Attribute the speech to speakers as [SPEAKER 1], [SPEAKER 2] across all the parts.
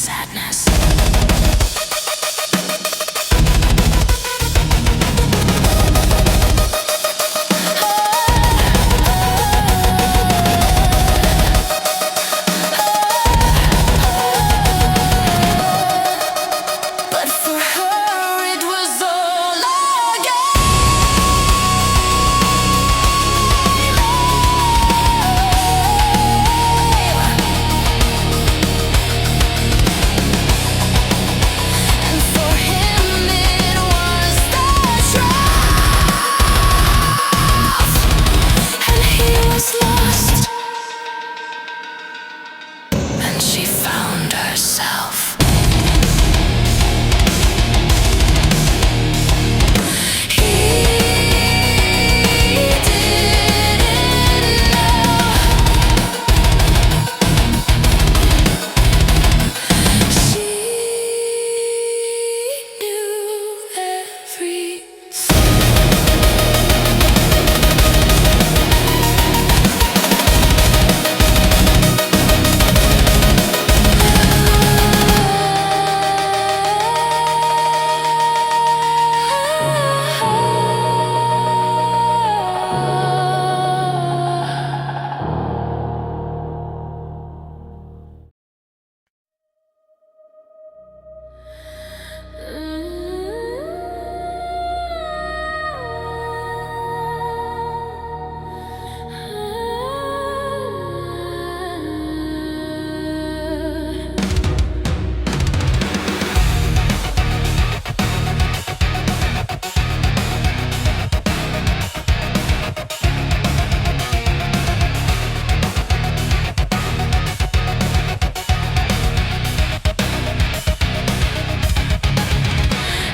[SPEAKER 1] sadness. But for her it was all a and for him it was the truth, and he was lost, and she found herself.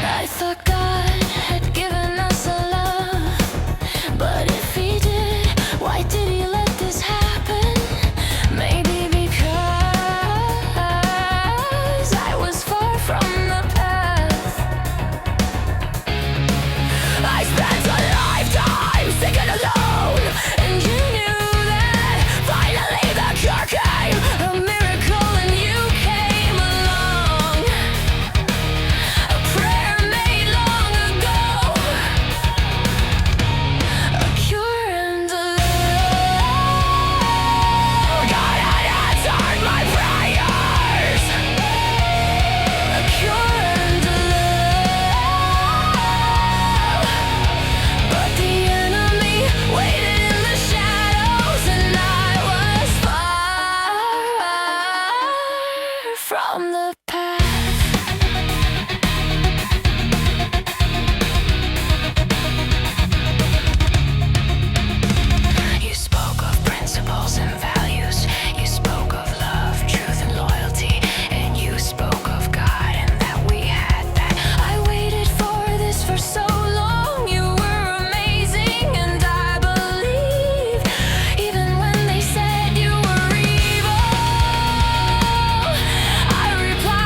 [SPEAKER 1] I thought God had given us a love, but if He did, why did He let this happen? Maybe because I was far from the path. I spent a lifetime sick and alone, and you knew that finally the cure came, a miracle, and you came along. A prayer made long ago, a cure and a love. God had answered my prayers, a cure and a love. But the enemy waited in the shadows, and I was far from the path. You spoke of principles and values. You spoke of love, truth, and loyalty. And you spoke of God and that we had that. I waited for this for so long. You were amazing, and I believed, even when they said you were evil. I replied,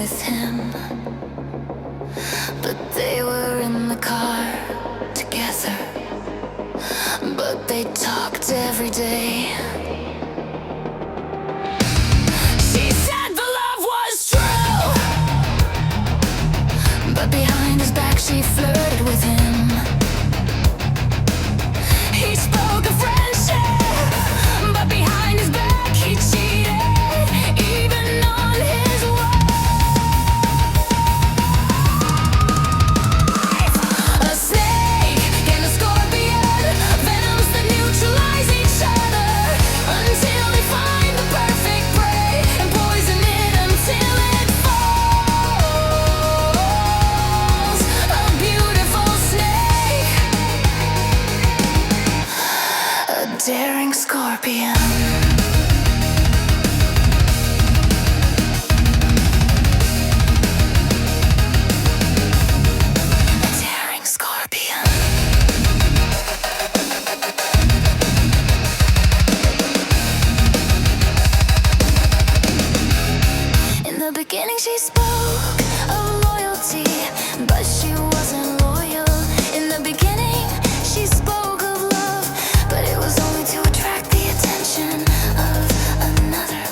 [SPEAKER 1] with him. But they were in the car together. But they talked every day. She said the love was true, but behind his back she flirted with him. He spoke of friendship, but behind his back he cheated, even on his wife. A snake and a scorpion, venoms that neutralize each other until they find the perfect prey and poison it until it falls. A beautiful snake, a daring scorpion. Daring scorpion. In the beginning she spoke of loyalty, but she wasn't loyal. In the beginning she spoke of love, but it was only to attract the attention of another.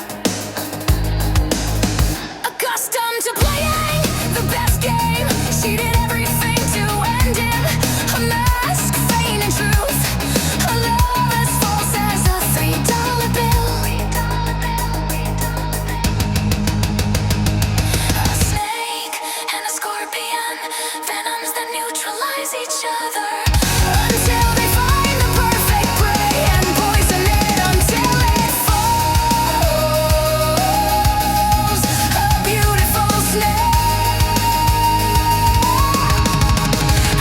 [SPEAKER 1] Accustomed to playing the best game, she did everything to end him. A mask, feign and truth, a love as false as a $3 bill. A snake and a scorpion, venoms that neutralize each other until they find the perfect prey and poison it until it falls. A beautiful snake,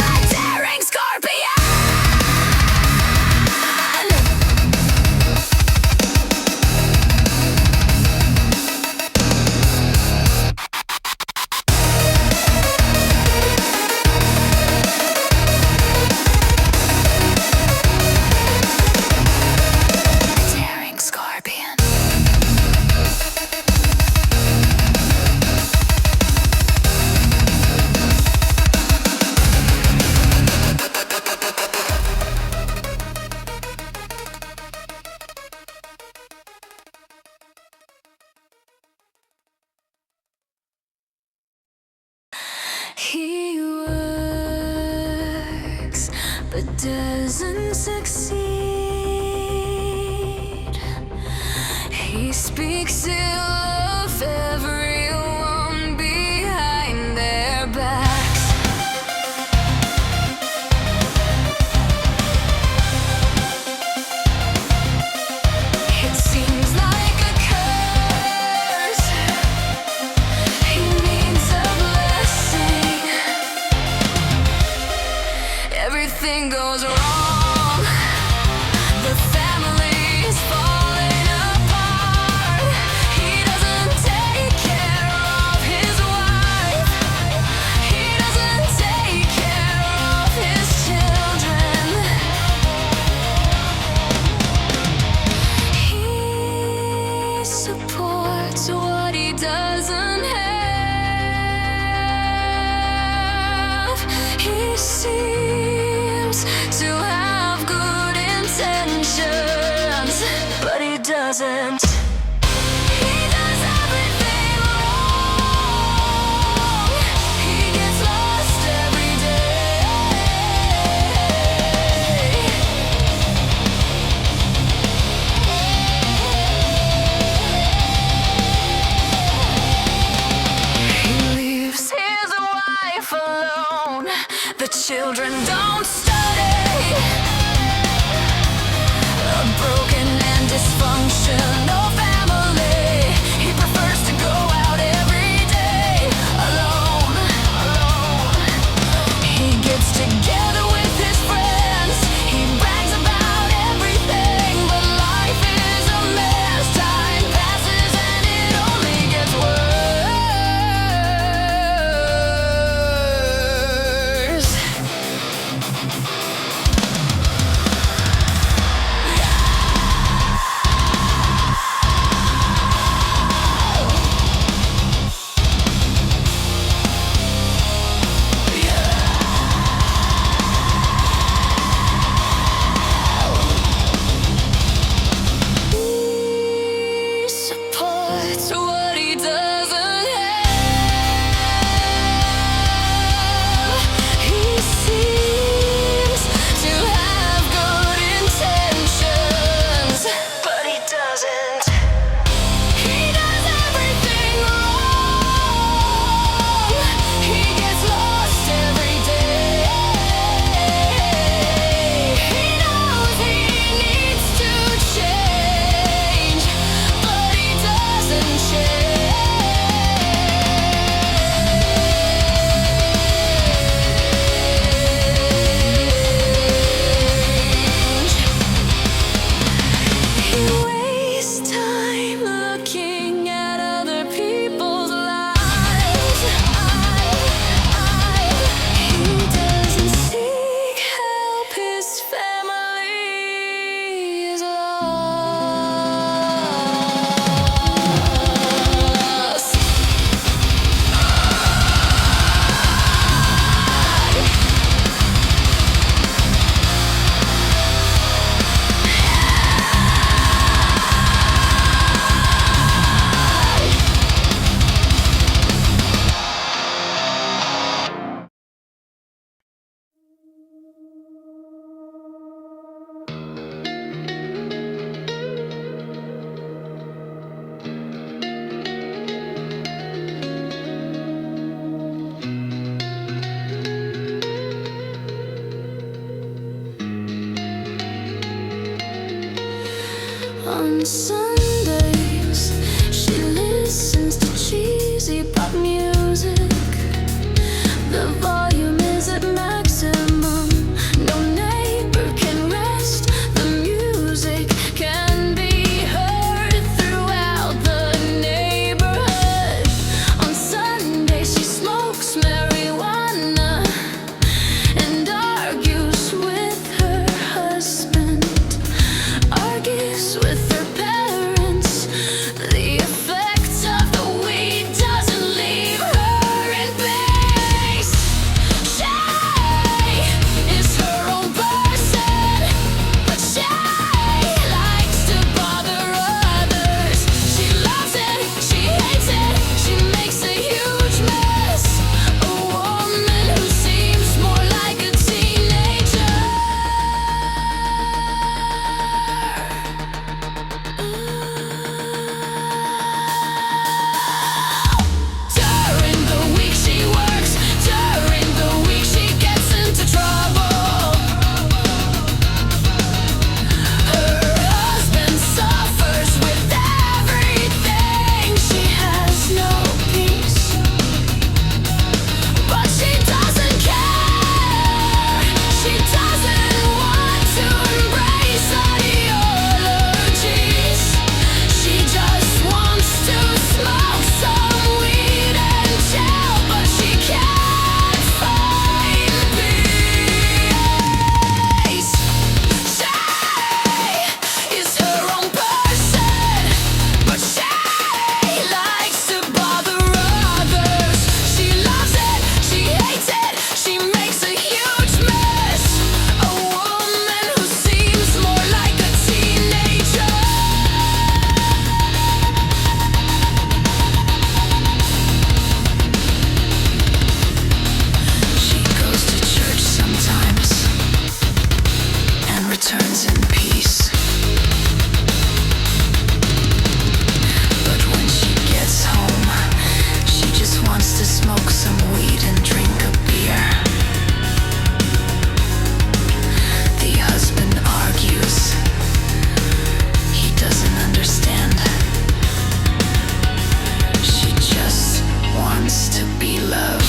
[SPEAKER 1] a daring scorpion. Daring scorpion. He works but doesn't succeed. He speaks ill of everyone behind their backs. It seems like a curse. He needs a blessing. Everything goes wrong. The family's falling apart. He doesn't take care of his wife. He doesn't take care of his children. He supports what he doesn't have. He seems to have good intentions, but he doesn't. He does everything wrong. He gets lost every day. He leaves his wife alone. The children don't study. A broken and dysfunctional family. He prefers to go out every day alone. He gets together with his friends. He brags about everything, but life is a mess. Time passes and it only gets worse. On Sundays, she listens to cheesy pop music. The volume is at maximum. No neighbor can rest. The music can be heard throughout the neighborhood. On Sunday, she smokes marijuana and argues with her husband, argues with her parents. The effect of the weed doesn't leave her in peace. She is her own person, but she likes to bother others. She loves it, she hates it, she makes a huge mess. A woman who seems more like a teenager. During the week she works, during the week she gets into trouble. Her husband suffers with everything. She has no peace, but she doesn't care. She doesn't want to embrace ideologies. She just wants to smoke some weed and chill, but she can't find peace. She is her own person, but she likes to bother others. She loves it, she hates it, she makes a huge mess. A woman who seems more like a teenager. She goes to church sometimes and returns in peace. But when she gets home, she just wants to smoke some weed and drink a beer. The husband argues. He doesn't understand. She just wants to be loved.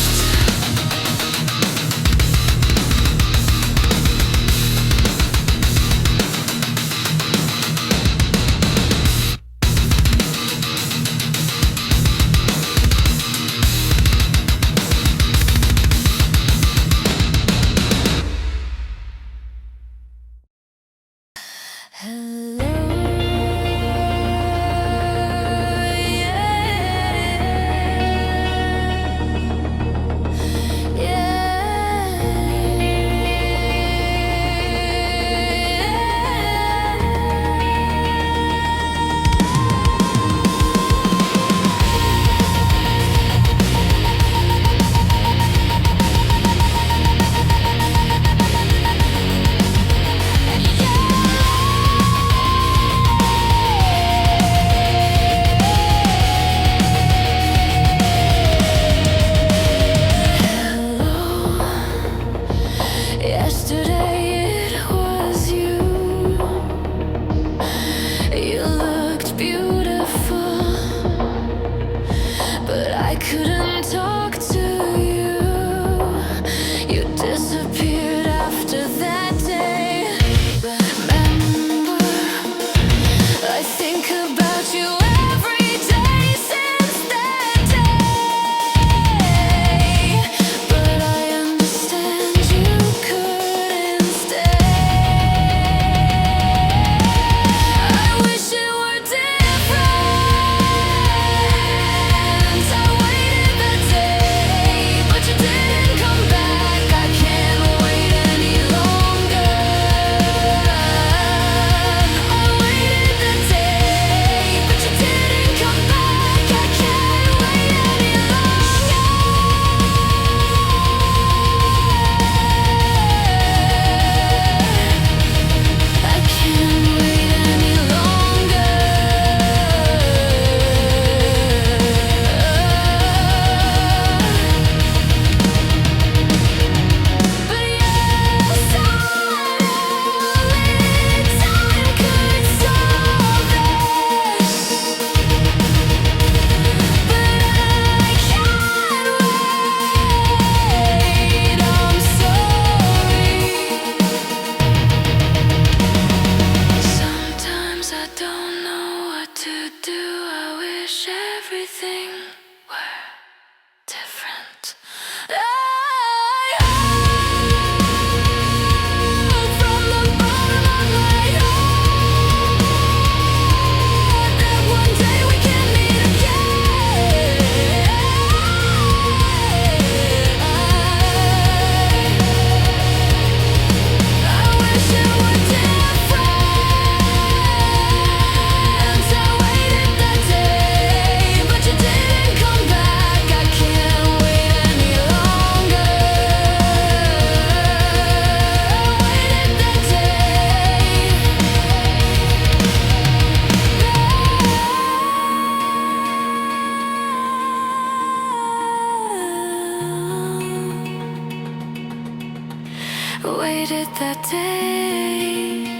[SPEAKER 1] Yesterday it was you. You looked beautiful, but I couldn't talk to you. You disappeared after that day. Remember, I think about you every day since that day. But I understand you couldn't waited that day.